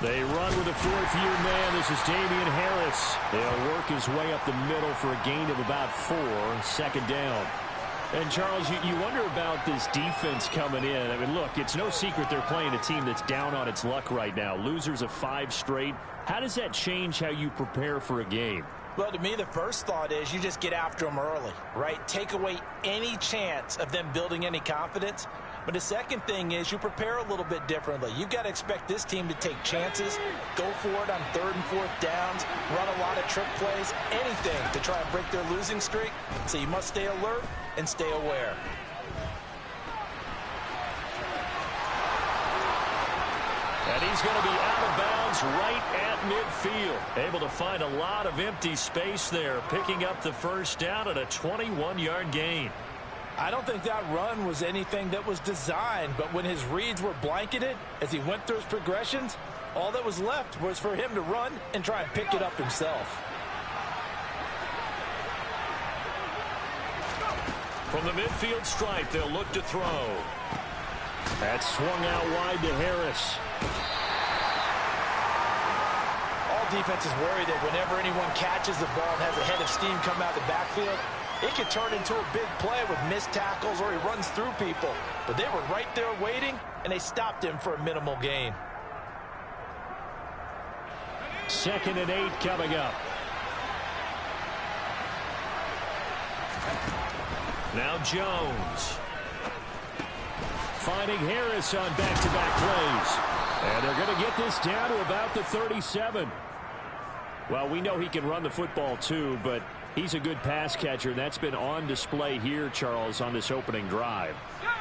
They run with a fourth-year man. This is Damian Harris. They'll work his way up the middle for a gain of about 4, second down. And, Charles, you wonder about this defense coming in. I mean, look, it's no secret they're playing a team that's down on its luck right now. Losers of 5 straight. How does that change how you prepare for a game? Well, to me, the first thought is you just get after them early, right? Take away any chance of them building any confidence. But the second thing is you prepare a little bit differently. You've got to expect this team to take chances, go for it on 3rd and 4th downs, run a lot of trick plays, anything to try and break their losing streak. So you must stay alert and stay aware. And he's going to be out of bounds right at midfield. Able to find a lot of empty space there, picking up the first down at a 21-yard gain. I don't think that run was anything that was designed, but when his reads were blanketed as he went through his progressions, all that was left was for him to run and try and pick it up himself. From the midfield stripe, they'll look to throw. That's swung out wide to Harris. All defenses worry that whenever anyone catches the ball and has a head of steam come out of the backfield, it could turn into a big play with missed tackles or he runs through people. But they were right there waiting, and they stopped him for a minimal gain. 2nd and 8 coming up. Now Jones. Finding Harris on back-to-back plays. And they're going to get this down to about the 37. Well, we know he can run the football too, but he's a good pass catcher, and that's been on display here, Charles, on this opening drive.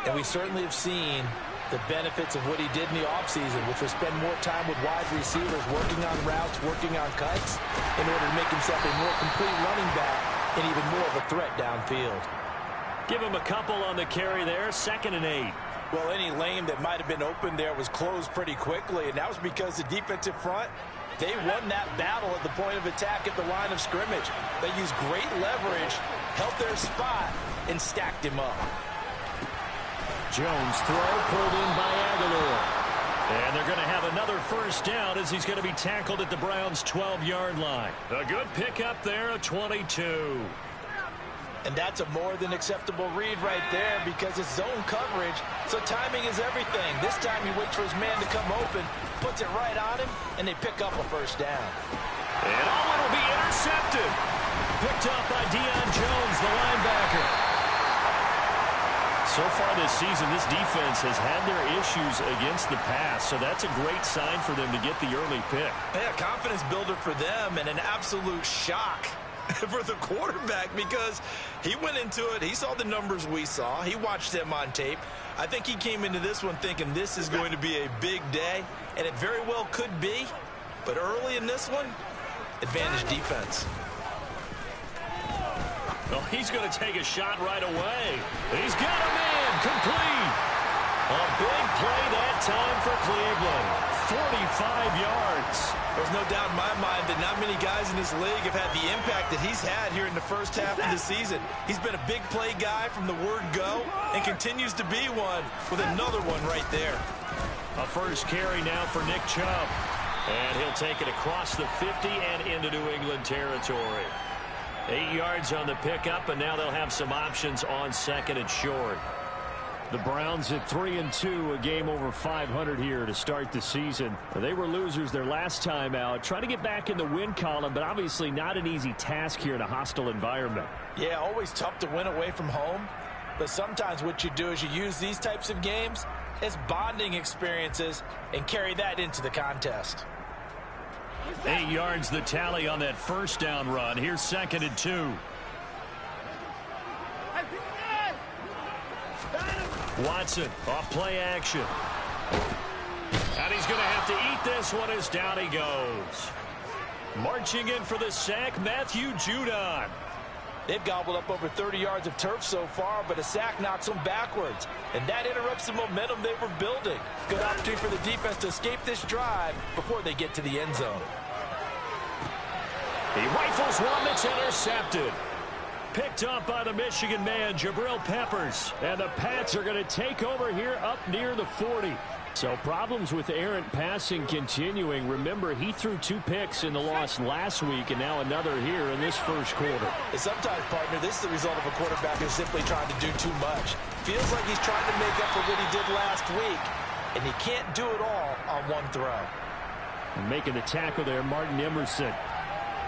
And we certainly have seen the benefits of what he did in the offseason, which was spend more time with wide receivers, working on routes, working on cuts, in order to make himself a more complete running back and even more of a threat downfield. Give him a couple on the carry there, 2nd and 8. Well, any lane that might have been open there was closed pretty quickly, and that was because the defensive front, they won that battle at the point of attack at the line of scrimmage. They used great leverage, held their spot, and stacked him up. Jones throw pulled in by Aguilar. And they're going to have another first down as he's going to be tackled at the Browns' 12-yard line. A good pickup there, a 22. And that's a more than acceptable read right there because it's zone coverage, so timing is everything. This time he waits for his man to come open, puts it right on him, and they pick up a first down. And will be intercepted. Picked up by Deion Jones, the linebacker. So far this season, this defense has had their issues against the pass, so that's a great sign for them to get the early pick. Yeah, confidence builder for them and an absolute shock for the quarterback because he went into it. He saw the numbers we saw. He watched them on tape. I think he came into this one thinking this is going to be a big day, and it very well could be. But early in this one, advantage defense. Well, he's going to take a shot right away. He's got a man complete. A big play that time for Cleveland. 45 yards. There's no doubt in my mind that not many guys in this league have had the impact that he's had here in the first half of the season. He's been a big play guy from the word go and continues to be one with another one right there. A first carry now for Nick Chubb. And he'll take it across the 50 and into New England territory. 8 yards on the pickup, and now they'll have some options on 2nd and short. The Browns at 3-2, a game over 500 here to start the season. They were losers their last time out, trying to get back in the win column, but obviously not an easy task here in a hostile environment. Yeah, always tough to win away from home, but sometimes what you do is you use these types of games as bonding experiences and carry that into the contest. 8 yards the tally on that first down run. Here's 2nd and 2. Watson off play action. And he's going to have to eat this one as down he goes. Marching in for the sack, Matthew Judon. They've gobbled up over 30 yards of turf so far, but a sack knocks them backwards. And that interrupts the momentum they were building. Good opportunity for the defense to escape this drive before they get to the end zone. He rifles one that's intercepted. Picked up by the Michigan man, Jabril Peppers. And the Pats are going to take over here up near the 40. So problems with errant passing continuing. Remember, he threw 2 picks in the loss last week, and now another here in this first quarter. And sometimes, partner, this is the result of a quarterback who's simply trying to do too much. Feels like he's trying to make up for what he did last week, and he can't do it all on one throw. And making the tackle there, Martin Emerson.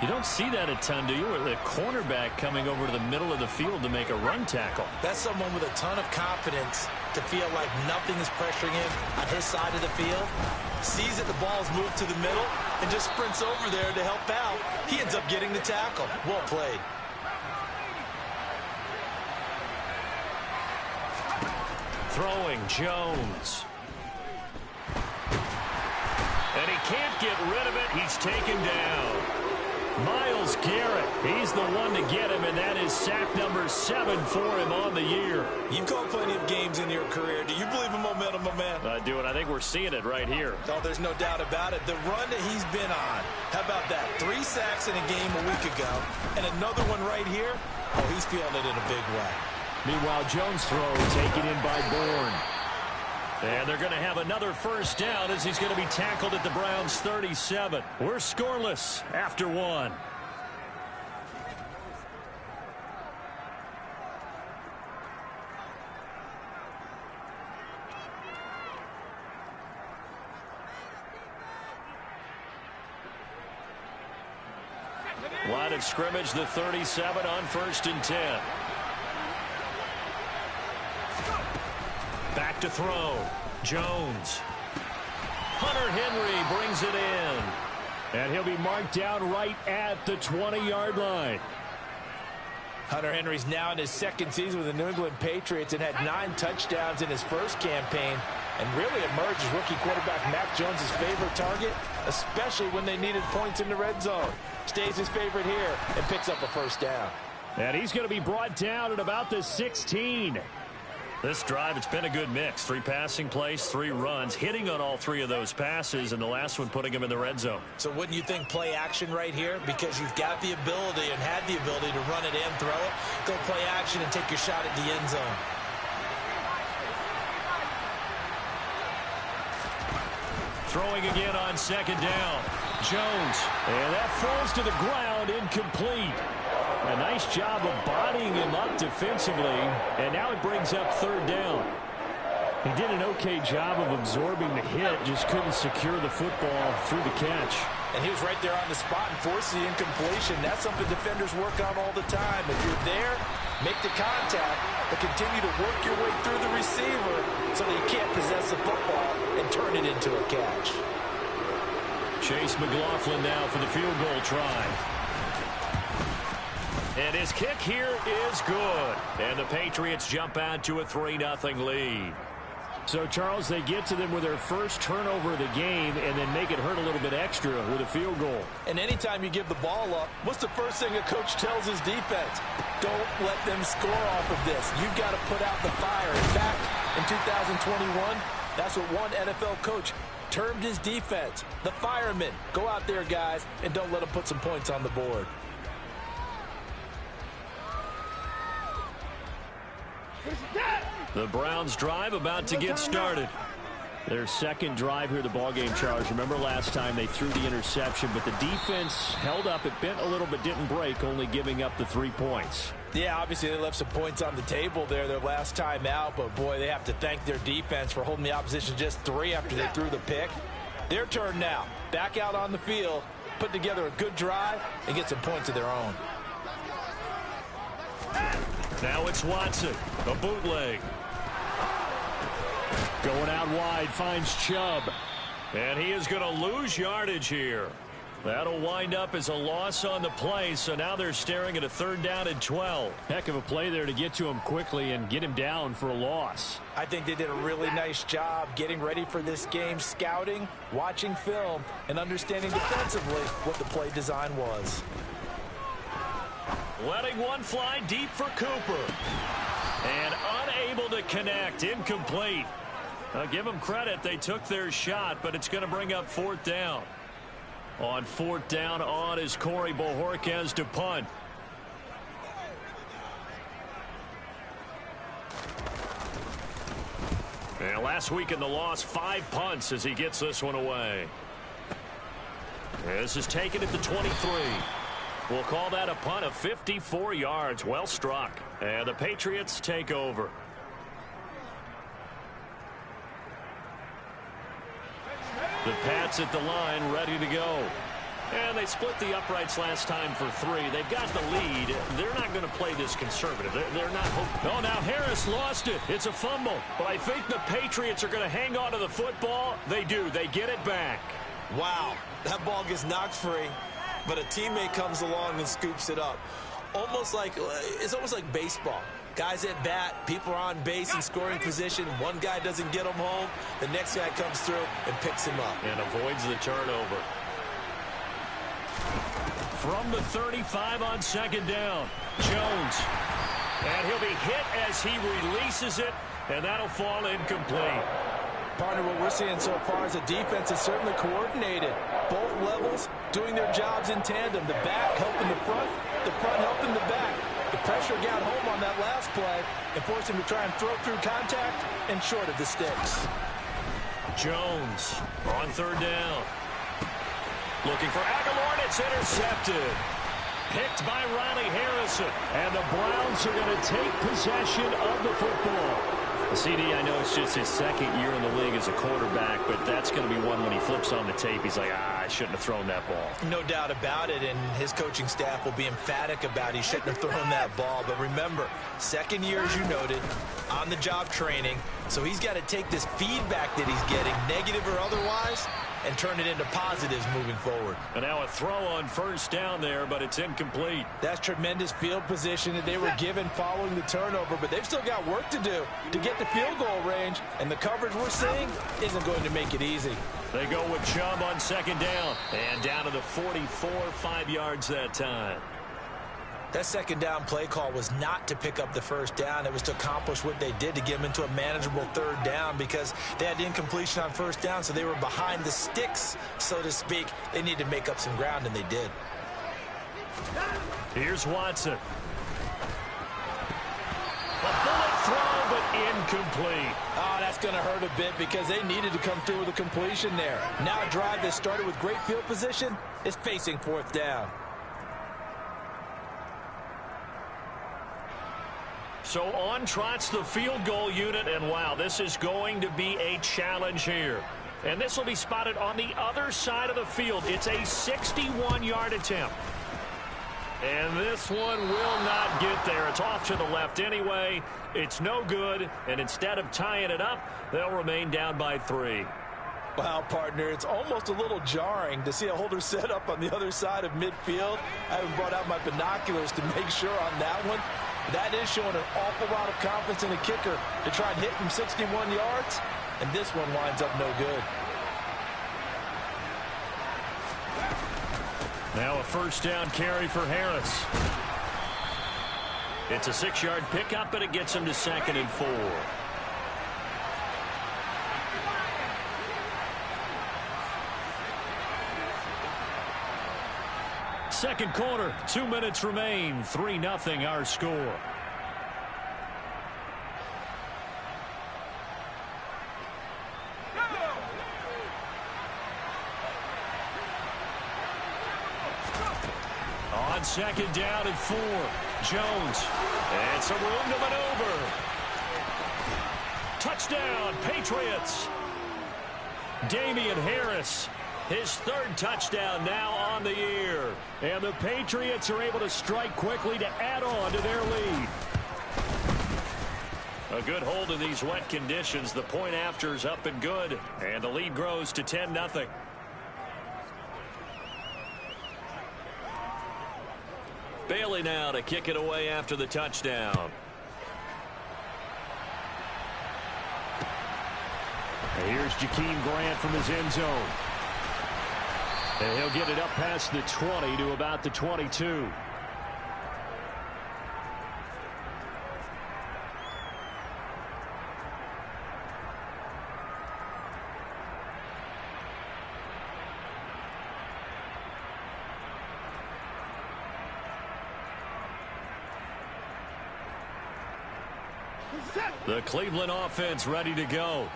You don't see that a ton, do you? The cornerback coming over to the middle of the field to make a run tackle. That's someone with a ton of confidence to feel like nothing is pressuring him on his side of the field. Sees that the ball's moved to the middle and just sprints over there to help out. He ends up getting the tackle. Well played. Throwing Jones. And he can't get rid of it. He's taken down. Myles Garrett, he's the one to get him, and that is sack number 7 for him on the year. You've called plenty of games in your career. Do you believe in momentum, my man? I do, and I think we're seeing it right here. Oh, there's no doubt about it. The run that he's been on. How about that? 3 sacks in a game a week ago, and another one right here. Oh, he's feeling it in a big way. Meanwhile, Jones' throw taken in by Bourne. And they're going to have another first down as he's going to be tackled at the Browns' 37. We're scoreless after 1. Line of scrimmage, the 37 on 1st and 10. Back to throw. Jones. Hunter Henry brings it in. And he'll be marked down right at the 20-yard line. Hunter Henry's now in his 2nd season with the New England Patriots and had 9 touchdowns in his first campaign and really emerged as rookie quarterback Mac Jones' favorite target, especially when they needed points in the red zone. Stays his favorite here and picks up a first down. And he's going to be brought down at about the 16. This drive, it's been a good mix. 3 passing plays, 3 runs, hitting on all 3 of those passes, and the last one putting him in the red zone. So wouldn't you think play action right here? Because you've got the ability and had the ability to run it and throw it. Go play action and take your shot at the end zone. Throwing again on 2nd down. Jones. And that falls to the ground, incomplete. A nice job of bodying him up defensively, and now it brings up 3rd down. He did an okay job of absorbing the hit, just couldn't secure the football through the catch. And he was right there on the spot and forced the incompletion. That's something defenders work on all the time. If you're there, make the contact, but continue to work your way through the receiver so that you can't possess the football and turn it into a catch. Chase McLaughlin now for the field goal try. And his kick here is good. And the Patriots jump out to a 3-0 lead. So, Charles, they get to them with their first turnover of the game and then make it hurt a little bit extra with a field goal. And anytime you give the ball up, what's the first thing a coach tells his defense? Don't let them score off of this. You've got to put out the fire. In fact, in 2021, that's what one NFL coach termed his defense. The firemen. Go out there, guys, and don't let them put some points on the board. The Browns drive about to get started. Their 2nd drive here, the ballgame, Charles. Remember last time they threw the interception, but the defense held up. It bent a little but didn't break, only giving up the 3 points. Yeah, obviously they left some points on the table there their last time out, but boy, they have to thank their defense for holding the opposition just 3 after they threw the pick. Their turn now. Back out on the field, put together a good drive, and get some points of their own. Now it's Watson, a bootleg. Going out wide, finds Chubb. And he is going to lose yardage here. That'll wind up as a loss on the play, so now they're staring at a 3rd down and 12. Heck of a play there to get to him quickly and get him down for a loss. I think they did a really nice job getting ready for this game, scouting, watching film, and understanding defensively what the play design was. Letting one fly deep for Cooper. And unable to connect, incomplete. I'll give them credit, they took their shot, but it's going to bring up 4th down. On 4th down, on is Corey Bojorquez to punt. And last week in the loss, 5 punts as he gets this one away. This is taken at the 23. We'll call that a punt of 54 yards. Well struck. And the Patriots take over. The Pats at the line, ready to go. And they split the uprights last time for 3. They've got the lead. They're not going to play this conservative. They're not hoping. Oh, now Harris lost it. It's a fumble. But I think the Patriots are going to hang on to the football. They do. They get it back. Wow. That ball gets knocked free, but a teammate comes along and scoops it up. It's almost like baseball. Guys at bat, people are on base in scoring position. One guy doesn't get him home. The next guy comes through and picks him up. And avoids the turnover. From the 35 on second down, Jones. And he'll be hit as he releases it, and that'll fall incomplete. Partner, what we're seeing so far is the defense is certainly coordinated. Both levels doing their jobs in tandem. The back helping the front helping the back. The pressure got home on that last play and forced him to try and throw through contact and short of the sticks. Jones on third down. Looking for Aguilar, and it's intercepted. Picked by Riley Harrison. And the Browns are going to take possession of the football. CD, I know it's just his second year in the league as a quarterback, but that's going to be one when he flips on the tape. He's like, I shouldn't have thrown that ball. No doubt about it, and his coaching staff will be emphatic about he shouldn't have thrown that ball. But remember, second year, as you noted, on-the-job training, so he's got to take this feedback that he's getting, negative or otherwise, and turn it into positives moving forward. And now a throw on first down there, but it's incomplete. That's tremendous field position that they were given following the turnover, but they've still got work to do to get the field goal range, and the coverage we're seeing isn't going to make it easy. They go with Chubb on second down, and down to the 44, 5 yards that time. That second down play call was not to pick up the first down. It was to accomplish what they did to get them into a manageable third down because they had incompletion on first down, so they were behind the sticks, so to speak. They needed to make up some ground, and they did. Here's Watson. A bullet throw, but incomplete. Oh, that's going to hurt a bit because they needed to come through with a completion there. Now a drive that started with great field position is facing fourth down. So on trots the field goal unit, and wow, this is going to be a challenge here. And this will be spotted on the other side of the field. It's a 61-yard attempt. And this one will not get there. It's off to the left anyway. It's no good, and instead of tying it up, they'll remain down by 3. Wow, partner, it's almost a little jarring to see a holder set up on the other side of midfield. I haven't brought out my binoculars to make sure on that one. That is showing an awful lot of confidence in a kicker to try and hit from 61 yards, and this one winds up no good. Now a first down carry for Harris. It's a 6-yard pickup, and it gets him to 2nd and 4. Second quarter, 2 minutes remain. 3-0 our score. On second down and 4, Jones. And some room to maneuver. Touchdown, Patriots. Damian Harris. His 3rd touchdown now on the year. And the Patriots are able to strike quickly to add on to their lead. A good hold in these wet conditions. The point after is up and good. And the lead grows to 10-0. Bailey now to kick it away after the touchdown. And here's Jakeem Grant from his end zone. And he'll get it up past the 20 to about the 22. The Cleveland offense ready to go.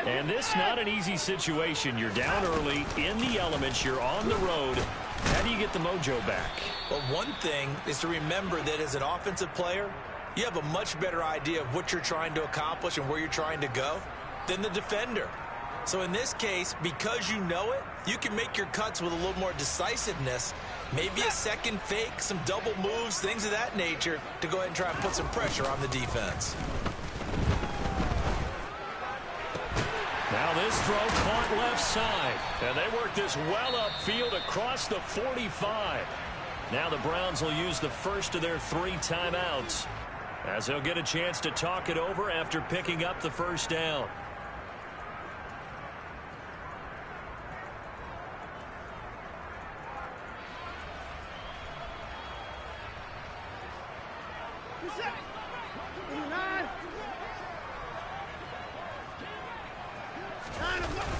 And this not an easy situation. You're down early, in the elements, you're on the road. How do you get the mojo back? Well, one thing is to remember that as an offensive player, you have a much better idea of what you're trying to accomplish and where you're trying to go than the defender. So in this case, because you know it, you can make your cuts with a little more decisiveness, maybe a second fake, some double moves, things of that nature, to go ahead and try and put some pressure on the defense. Now this throw caught left side. And they work this well upfield across the 45. Now the Browns will use the first of their 3 timeouts, as they'll get a chance to talk it over after picking up the first down.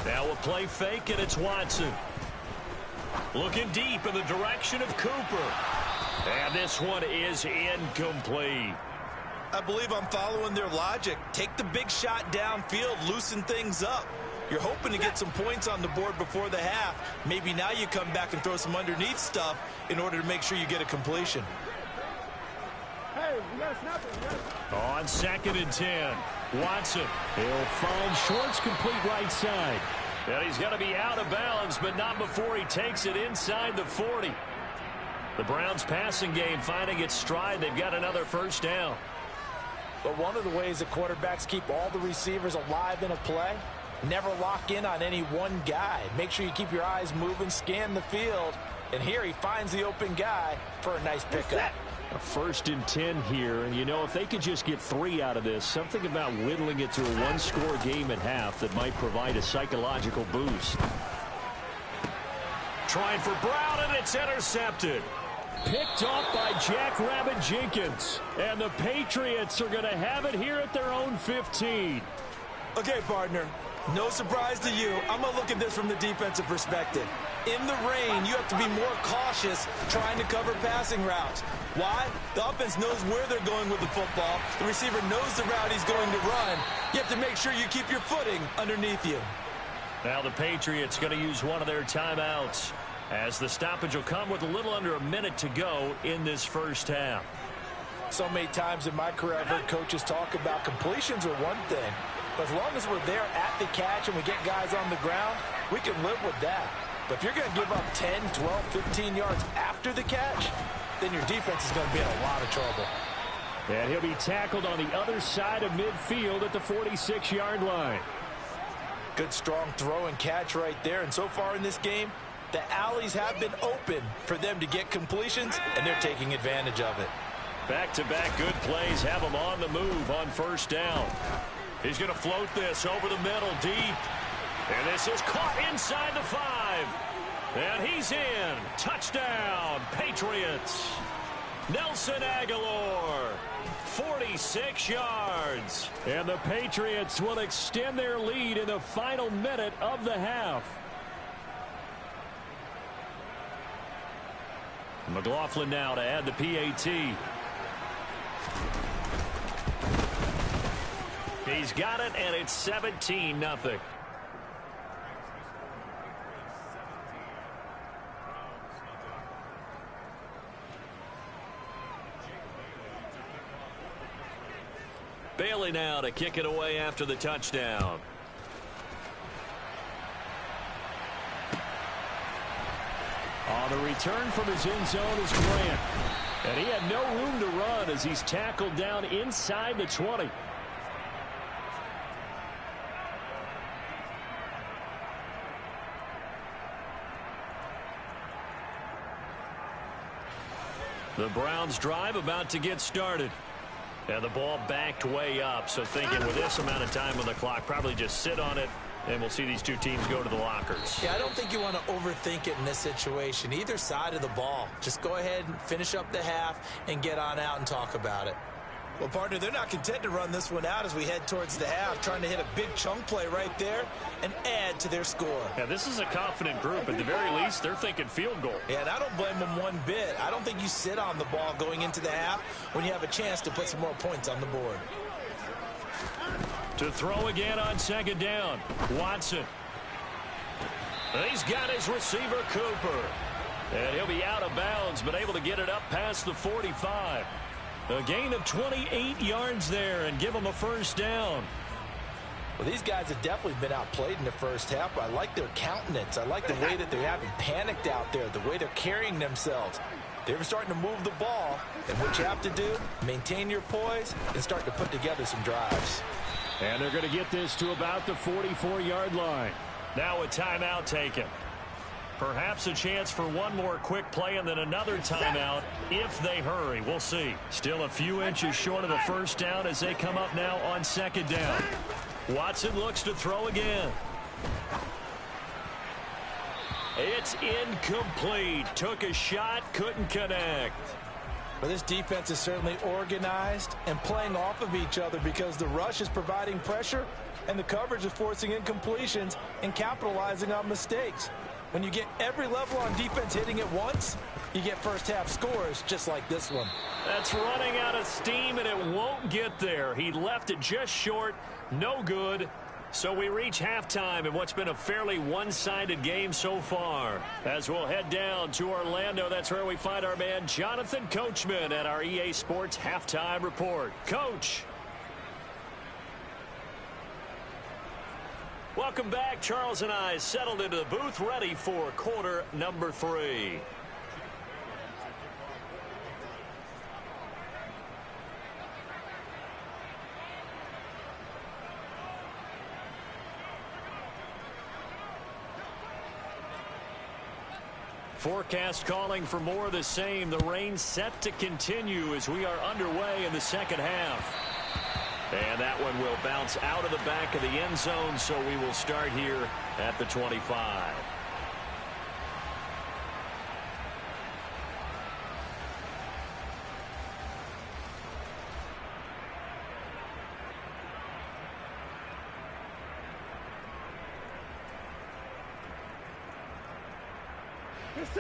Now a play fake, and it's Watson. Looking deep in the direction of Cooper. And this one is incomplete. I believe I'm following their logic. Take the big shot downfield, loosen things up. You're hoping to get some points on the board before the half. Maybe now you come back and throw some underneath stuff in order to make sure you get a completion. Hey, we got a snapper. On 2nd and 10, Watson. He'll find Schwartz complete right side. And he's going to be out of bounds, but not before he takes it inside the 40. The Browns passing game finding its stride. They've got another first down. But one of the ways that quarterbacks keep all the receivers alive in a play, never lock in on any one guy. Make sure you keep your eyes moving, scan the field. And here he finds the open guy for a nice pickup. A 1st and 10 here, and you know, if they could just get 3 out of this, something about whittling it to a 1-score game at half that might provide a psychological boost. Trying for Brown, and it's intercepted. Picked off by Jackrabbit Jenkins. And the Patriots are going to have it here at their own 15. Okay, partner. No surprise to you. I'm going to look at this from the defensive perspective. In the rain, you have to be more cautious trying to cover passing routes. Why? The offense knows where they're going with the football. The receiver knows the route he's going to run. You have to make sure you keep your footing underneath you. Now the Patriots going to use one of their timeouts, as the stoppage will come with a little under a minute to go in this first half. So many times in my career, I've heard coaches talk about completions are one thing. But as long as we're there at the catch and we get guys on the ground, we can live with that. But if you're going to give up 10, 12, 15 yards after the catch, then your defense is going to be in a lot of trouble. And he'll be tackled on the other side of midfield at the 46-yard line. Good strong throw and catch right there. And so far in this game, the alleys have been open for them to get completions, and they're taking advantage of it. Back-to-back good plays have them on the move on first down. He's going to float this over the middle deep. And this is caught inside the 5. And he's in. Touchdown, Patriots. Nelson Aguilar, 46 yards. And the Patriots will extend their lead in the final minute of the half. McLaughlin now to add the PAT. He's got it, and it's 17-0. Bailey now to kick it away after the touchdown. On the return from his end zone is Grant. And he had no room to run as he's tackled down inside the 20. The Browns drive about to get started. And the ball backed way up, so thinking with this amount of time on the clock, probably just sit on it, and we'll see these two teams go to the lockers. Yeah, I don't think you want to overthink it in this situation. Either side of the ball. Just go ahead and finish up the half and get on out and talk about it. Well, partner, they're not content to run this one out as we head towards the half, trying to hit a big chunk play right there and add to their score. Yeah, this is a confident group. At the very least, they're thinking field goal. Yeah, and I don't blame them one bit. I don't think you sit on the ball going into the half when you have a chance to put some more points on the board. To throw again on second down. Watson. He's got his receiver, Cooper. And he'll be out of bounds, but able to get it up past the 45. A gain of 28 yards there and give them a first down. Well, these guys have definitely been outplayed in the first half, but I like their countenance. I like the way that they haven't panicked out there, the way they're carrying themselves. They're starting to move the ball, and what you have to do, maintain your poise and start to put together some drives. And they're going to get this to about the 44-yard line. Now a timeout taken. Perhaps a chance for one more quick play and then another timeout if they hurry. We'll see. Still a few inches short of the first down as they come up now on second down. Watson looks to throw again. It's incomplete. Took a shot, couldn't connect. But this defense is certainly organized and playing off of each other because the rush is providing pressure and the coverage is forcing incompletions and capitalizing on mistakes. When you get every level on defense hitting at once, you get first half scores just like this one. That's running out of steam, and it won't get there. He left it just short. No good. So we reach halftime in what's been a fairly one-sided game so far. As we'll head down to Orlando, that's where we find our man Jonathan Coachman at our EA Sports Halftime Report. Coach. Welcome back. Charles and I settled into the booth, ready for quarter number 3. Forecast calling for more of the same. The rain set to continue as we are underway in the second half. And that one will bounce out of the back of the end zone, so we will start here at the 25.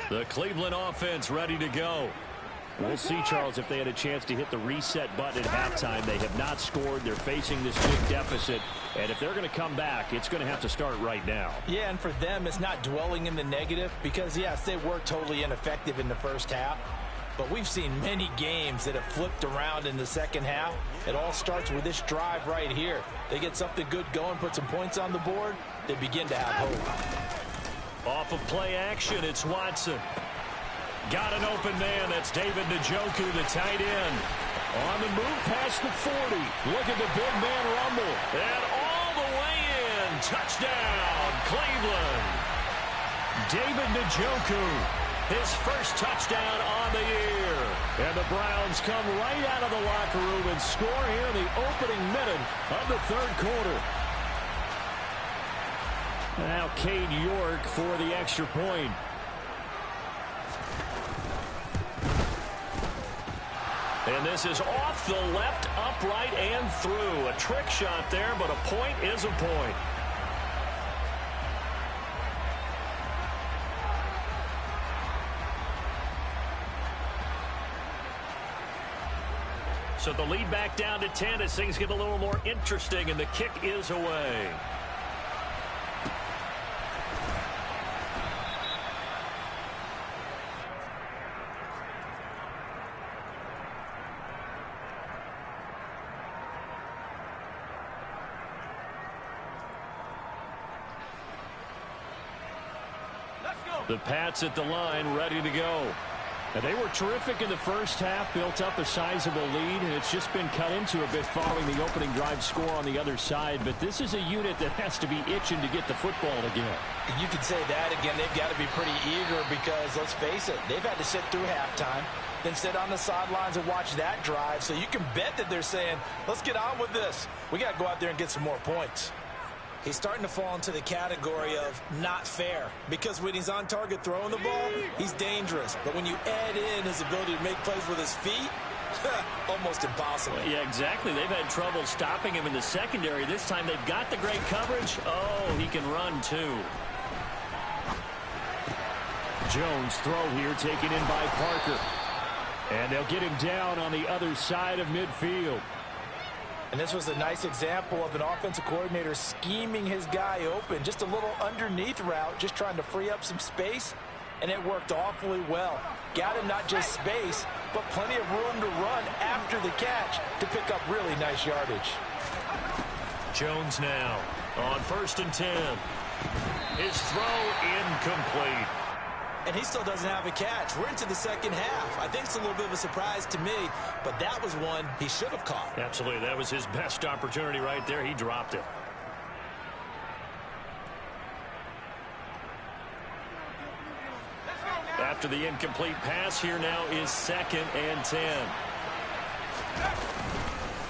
The Cleveland offense ready to go. We'll see, Charles, if they had a chance to hit the reset button at halftime. They have not scored. They're facing this big deficit. And if they're going to come back, it's going to have to start right now. Yeah, and for them, it's not dwelling in the negative because, yes, they were totally ineffective in the first half. But we've seen many games that have flipped around in the second half. It all starts with this drive right here. They get something good going, put some points on the board, they begin to have hope. Off of play action, it's Watson. Got an open man. That's David Njoku, the tight end. On the move past the 40. Look at the big man rumble. And all the way in. Touchdown, Cleveland. David Njoku, his first touchdown on the year. And the Browns come right out of the locker room and score here in the opening minute of the third quarter. Now Cade York for the extra point. And this is off the left, upright, and through. A trick shot there, but a point is a point. So the lead back down to 10 as things get a little more interesting, and the kick is away. The Pats at the line, ready to go. And they were terrific in the first half, built up a sizable lead, and it's just been cut into a bit following the opening drive score on the other side. But this is a unit that has to be itching to get the football again. You could say that again. They've got to be pretty eager because, let's face it, they've had to sit through halftime, then sit on the sidelines and watch that drive. So you can bet that they're saying, let's get on with this. We got to go out there and get some more points. He's starting to fall into the category of not fair because when he's on target throwing the ball, he's dangerous. But when you add in his ability to make plays with his feet, almost impossible. Yeah, exactly. They've had trouble stopping him in the secondary. This time they've got the great coverage. Oh, he can run too. Jones throw here taken in by Parker. And they'll get him down on the other side of midfield. And this was a nice example of an offensive coordinator scheming his guy open. Just a little underneath route, just trying to free up some space, and it worked awfully well. Got him not just space, but plenty of room to run after the catch to pick up really nice yardage. Jones now on 1st and 10. His throw incomplete. And he still doesn't have a catch. We're into the second half. I think it's a little bit of a surprise to me, but that was one he should have caught. Absolutely. That was his best opportunity right there. He dropped it. After the incomplete pass, here now is 2nd and 10.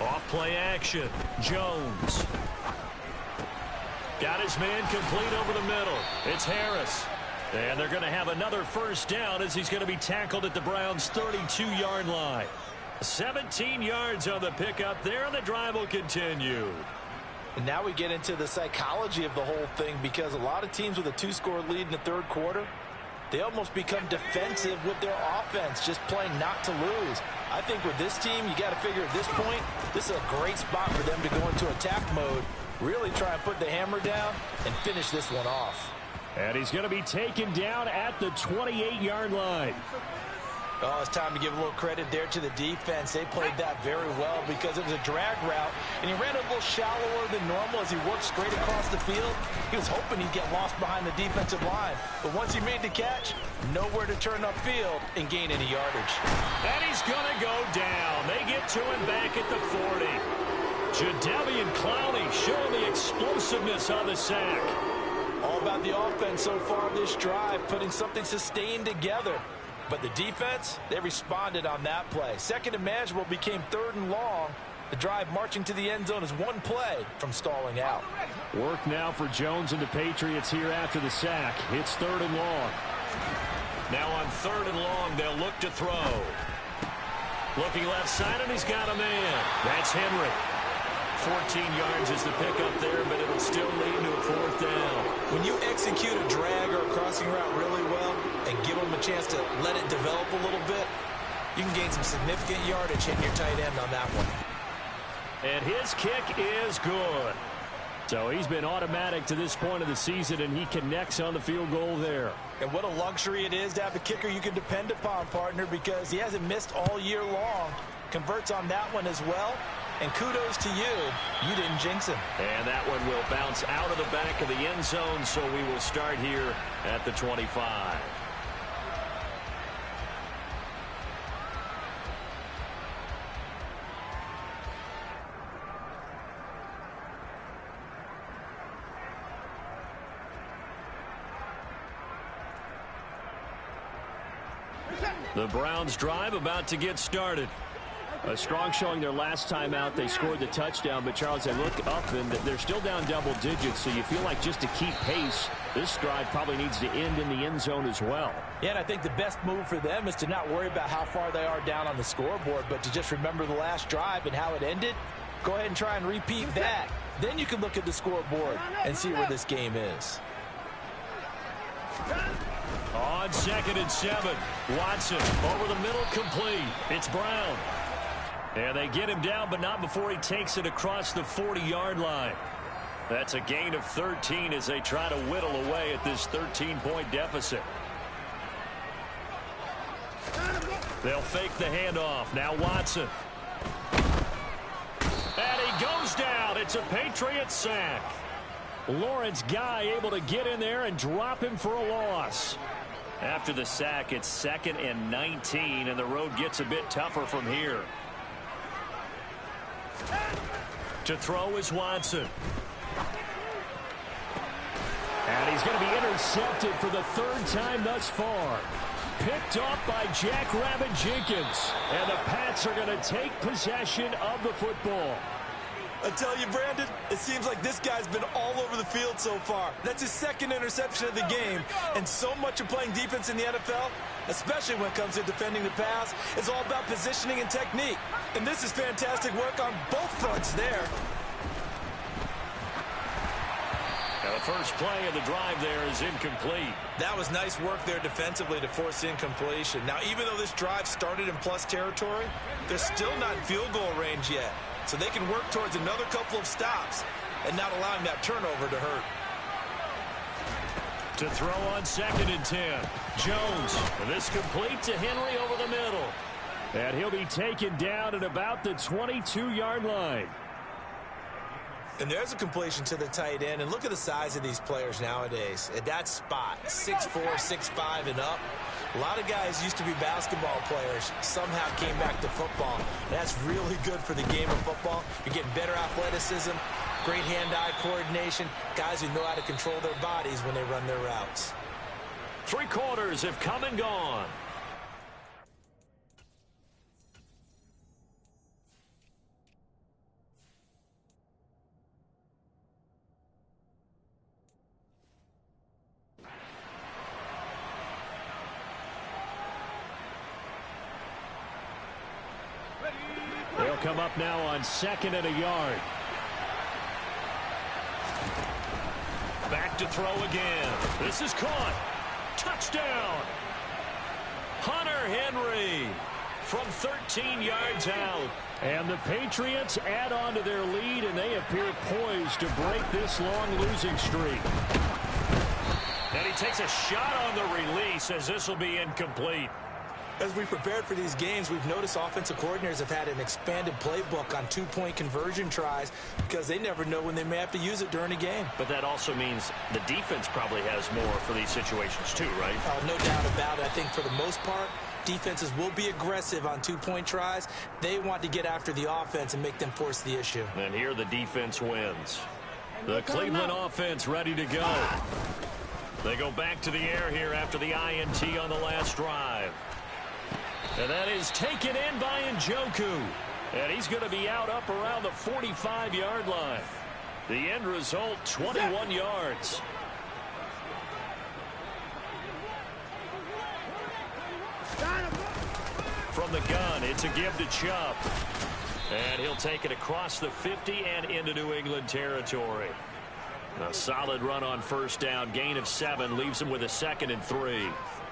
Off play action. Jones. Got his man complete over the middle. It's Harris. And they're going to have another first down as he's going to be tackled at the Browns' 32-yard line. 17 yards on the pickup there, and the drive will continue. And now we get into the psychology of the whole thing, because a lot of teams with a 2-score lead in the third quarter, they almost become defensive with their offense, just playing not to lose. I think with this team, you got to figure at this point, this is a great spot for them to go into attack mode, really try and put the hammer down and finish this one off. And he's going to be taken down at the 28-yard line. Oh, it's time to give a little credit there to the defense. They played that very well because it was a drag route, and he ran a little shallower than normal as he worked straight across the field. He was hoping he'd get lost behind the defensive line, but once he made the catch, nowhere to turn upfield and gain any yardage. And he's going to go down. They get to him back at the 40. Jadeveon Clowney showing the explosiveness on the sack. All about the offense so far this drive, putting something sustained together. But the defense, they responded on that play. Second and manageable became 3rd and long. The drive marching to the end zone is one play from stalling out. Work now for Jones and the Patriots here after the sack. It's 3rd and long. Now on 3rd and long, they'll look to throw. Looking left side, and he's got a man. That's Henry. 14 yards is the pickup there, but it'll still lead to a 4th down. When you execute a drag or a crossing route really well and give them a chance to let it develop a little bit, you can gain some significant yardage hitting your tight end on that one. And his kick is good. So he's been automatic to this point of the season, and he connects on the field goal there. And what a luxury it is to have a kicker you can depend upon, partner, because he hasn't missed all year long. Converts on that one as well. And kudos to you. You didn't jinx him. And that one will bounce out of the back of the end zone, so we will start here at the 25. The Browns drive about to get started. A strong showing their last time out. They scored the touchdown, but Charles, they look up and they're still down double digits, so you feel like just to keep pace, this drive probably needs to end in the end zone as well. Yeah, and I think the best move for them is to not worry about how far they are down on the scoreboard, but to just remember the last drive and how it ended. Go ahead and try and repeat that. Then you can look at the scoreboard and see where this game is. On 2nd and 7, Watson over the middle, complete. It's Brown. And they get him down, but not before he takes it across the 40-yard line. That's a gain of 13 as they try to whittle away at this 13-point deficit. They'll fake the handoff. Now Watson. And he goes down. It's a Patriots sack. Lawrence Guy able to get in there and drop him for a loss. After the sack, it's 2nd and 19, and the road gets a bit tougher from here. To throw is Watson. And he's going to be intercepted for the 3rd time thus far. Picked off by Jackrabbit Jenkins. And the Pats are going to take possession of the football. I tell you, Brandon, it seems like this guy's been all over the field so far. That's his 2nd interception of the game. And so much of playing defense in the NFL, especially when it comes to defending the pass, is all about positioning and technique. And this is fantastic work on both fronts there. Now the first play of the drive there is incomplete. That was nice work there defensively to force incompletion. Now, even though this drive started in plus territory, they're still not in field goal range yet. so they can work towards another couple of stops and not allowing that turnover to hurt. To throw on 2nd and 10. Jones. And this complete to Henry over the middle. And he'll be taken down at about the 22-yard line. And there's a completion to the tight end. And look at the size of these players nowadays. At that spot, 6'4", 6'5", and up. A lot of guys used to be basketball players, somehow came back to football. That's really good for the game of football. You're getting better athleticism, great hand-eye coordination, guys who know how to control their bodies when they run their routes. 3 quarters have come and gone. They'll come up now on 2nd and a yard. Back to throw again. This is caught. Touchdown. Hunter Henry from 13 yards out. And the Patriots add on to their lead, and they appear poised to break this long losing streak. And he takes a shot on the release as this will be incomplete. As we prepared for these games, we've noticed offensive coordinators have had an expanded playbook on 2-point conversion tries because they never know when they may have to use it during a game. But that also means the defense probably has more for these situations too, right? No doubt about it. I think for the most part, defenses will be aggressive on 2-point tries. They want to get after the offense and make them force the issue. And here the defense wins. The Cleveland offense ready to go. They go back to the air here after the INT on the last drive. And that is taken in by Njoku. And he's going to be out up around the 45-yard line. The end result, 21 yards. From the gun, it's a give to Chubb. And he'll take it across the 50 and into New England territory. A solid run on 1st down. Gain of 7 leaves him with a 2nd and 3.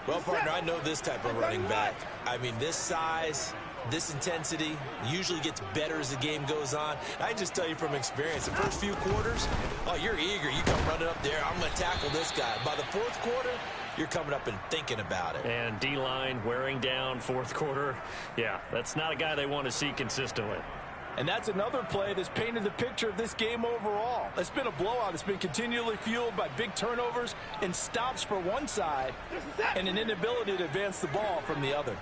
Well, partner, I know this type of running back. I mean, this size, this intensity usually gets better as the game goes on. I just tell you from experience, the first few quarters, oh, you're eager. You come running up there, I'm going to tackle this guy. By the 4th quarter, you're coming up and thinking about it. And D-line wearing down 4th quarter. Yeah, that's not a guy they want to see consistently. And that's another play that's painted the picture of this game overall. It's been a blowout. It's been continually fueled by big turnovers and stops for one side and an inability to advance the ball from the other.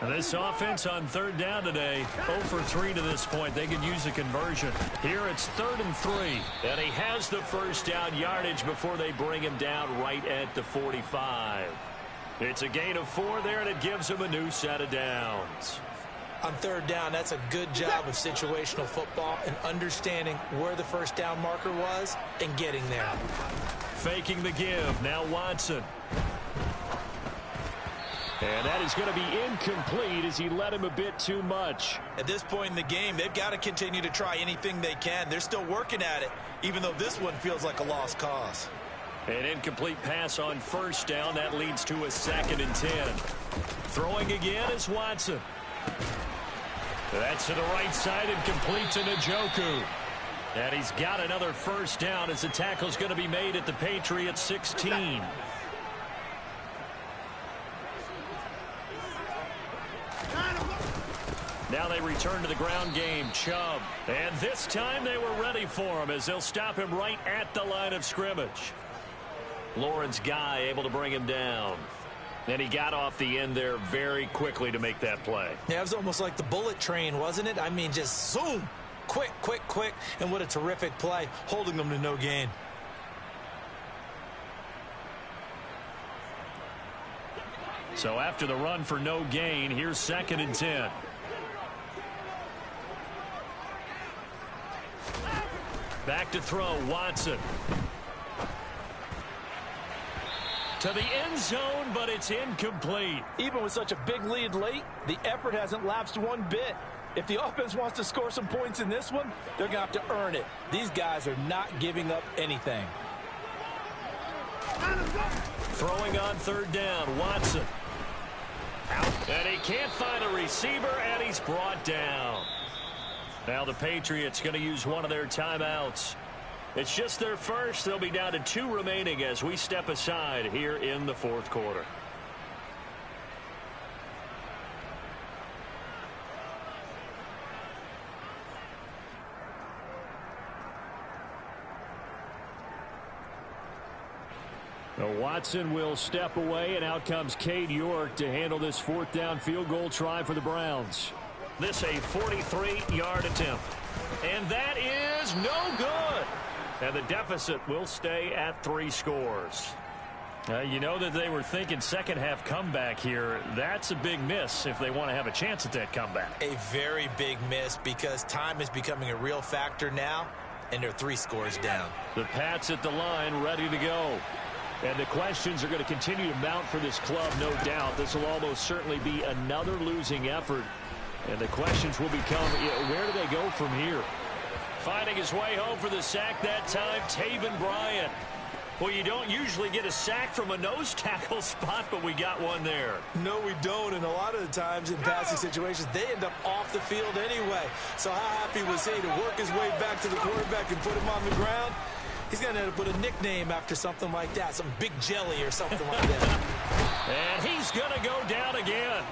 And this offense on 3rd down today, 0 for 3 to this point. They could use a conversion. Here it's 3rd and 3. And he has the 1st down yardage before they bring him down right at the 45. It's a gain of 4 there, and it gives him a new set of downs. On 3rd down, that's a good job of situational football and understanding where the 1st down marker was and getting there. Faking the give. Now Watson. And that is going to be incomplete as he led him a bit too much. At this point in the game, they've got to continue to try anything they can. They're still working at it, even though this one feels like a lost cause. An incomplete pass on 1st down. That leads to a 2nd and 10. Throwing again is Watson. That's to the right side and complete to Njoku. And he's got another 1st down as the tackle's going to be made at the Patriots 16. Now they return to the ground game. Chubb. And this time they were ready for him as they'll stop him right at the line of scrimmage. Lawrence Guy able to bring him down. And he got off the end there very quickly to make that play. Yeah, it was almost like the bullet train, wasn't it? I mean, just zoom. Quick, quick, quick. And what a terrific play, holding them to no gain. So after the run for no gain, here's 2nd and 10. Back to throw, Watson. To the end zone, but it's incomplete. Even with such a big lead late, the effort hasn't lapsed one bit. If the offense wants to score some points in this one, they're going to have to earn it. These guys are not giving up anything. Throwing on 3rd down, Watson. Out. And he can't find a receiver, and he's brought down. Now the Patriots going to use one of their timeouts. It's just their first. They'll be down to 2 remaining as we step aside here in the fourth quarter. Now Watson will step away, and out comes Cade York to handle this 4th down field goal try for the Browns. This a 43-yard attempt. And that is no good. And the deficit will stay at 3 scores. You know that they were thinking second half comeback here. That's a big miss if they want to have a chance at that comeback. A very big miss because time is becoming a real factor now, and they're 3 scores down. The Pats at the line ready to go. And the questions are going to continue to mount for this club, no doubt. This will almost certainly be another losing effort. And the questions will become, where do they go from here? Finding his way home for the sack that time, Taven Bryan. Well, you don't usually get a sack from a nose tackle spot, but we got one there. No, we don't. And a lot of the times in passing situations, they end up off the field anyway. So how happy was he to work his way back to the quarterback and put him on the ground? He's going to end up with a nickname after something like that, some Big Jelly or something like that. And he's going to go down again.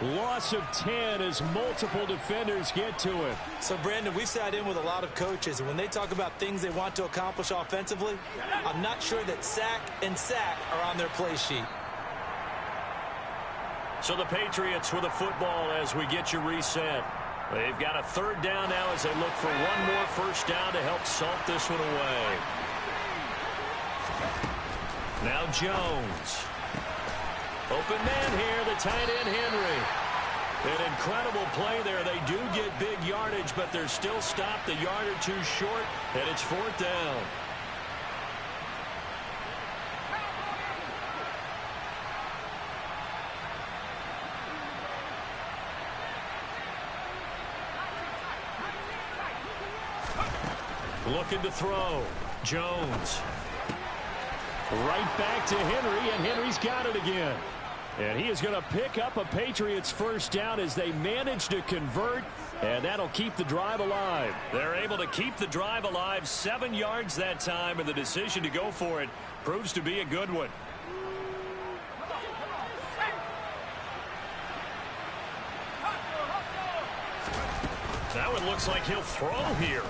Loss of 10 as multiple defenders get to him. So, Brandon, we've sat in with a lot of coaches, and when they talk about things they want to accomplish offensively, I'm not sure that sack and sack are on their play sheet. So the Patriots with a football as we get you reset. They've got a 3rd down now as they look for one more first down to help salt this one away. Now Jones. Open man here, the tight end Henry. An incredible play there. They do get big yardage, but they're still stopped a yard or 2 short, and it's 4th down. Looking to throw. Jones. Right back to Henry, and Henry's got it again. And he is going to pick up a Patriots first down as they manage to convert, and that'll keep the drive alive. They're able to keep the drive alive, 7 yards that time, and the decision to go for it proves to be a good one. Now it looks like he'll throw here.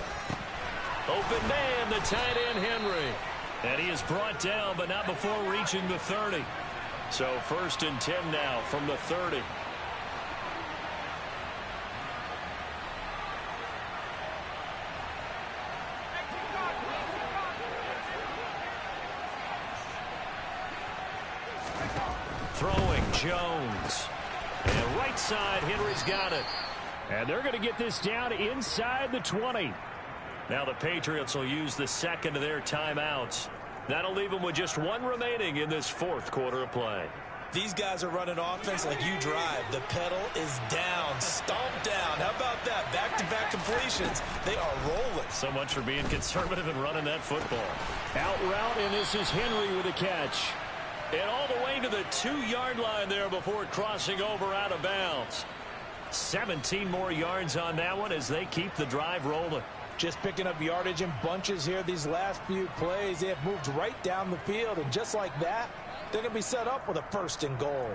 Open man, the tight end Henry. And he is brought down, but not before reaching the 30. So 1st and 10 now from the 30. Throwing Jones. And right side, Henry's got it. And they're going to get this down inside the 20. Now the Patriots will use the 2nd of their timeouts. That'll leave them with just 1 remaining in this 4th quarter of play. These guys are running offense like you drive. The pedal is down, stomped down. How about that? Back-to-back completions. They are rolling. So much for being conservative and running that football. Out route, and this is Henry with a catch. And all the way to the 2-yard line there before crossing over out of bounds. 17 more yards on that one as they keep the drive rolling. Just picking up yardage in bunches here these last few plays. They have moved right down the field, and just like that, they're going to be set up with a 1st and goal.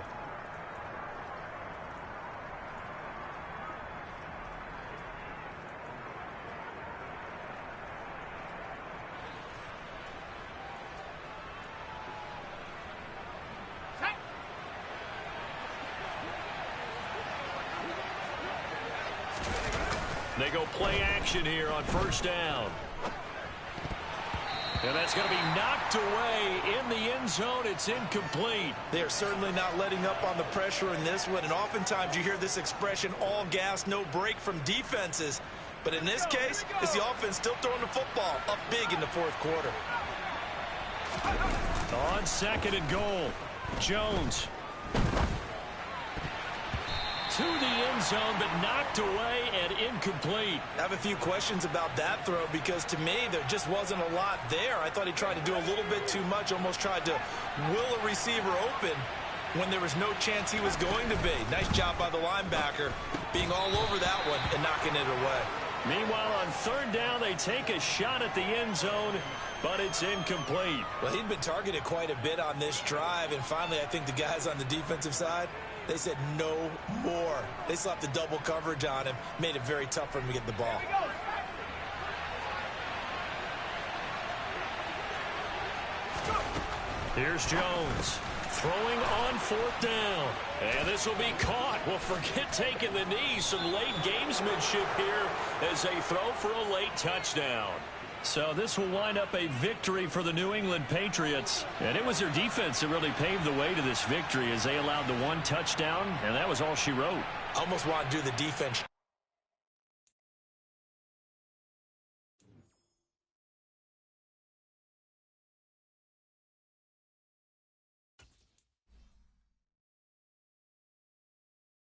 They go play action here on 1st down. And that's going to be knocked away in the end zone. It's incomplete. They are certainly not letting up on the pressure in this one. And oftentimes you hear this expression, all gas, no break from defenses. But in this case, it's the offense still throwing the football up big in the 4th quarter. On 2nd and goal, Jones. To the end zone, but knocked away and incomplete. I have a few questions about that throw because to me there just wasn't a lot there. I thought he tried to do a little bit too much, almost tried to will a receiver open when there was no chance he was going to be. Nice job by the linebacker being all over that one and knocking it away. Meanwhile, on third down, they take a shot at the end zone, but it's incomplete. Well, he'd been targeted quite a bit on this drive, and finally I think the guys on the defensive side, they said no more. They slapped the double coverage on him, made it very tough for him to get the ball. Here's Jones throwing on fourth down. And this will be caught. Well, forget taking the knee. Some late gamesmanship here as they throw for a late touchdown. So this will wind up a victory for the New England Patriots. And it was their defense that really paved the way to this victory as they allowed the one touchdown, and that was all she wrote. Almost want to do the defense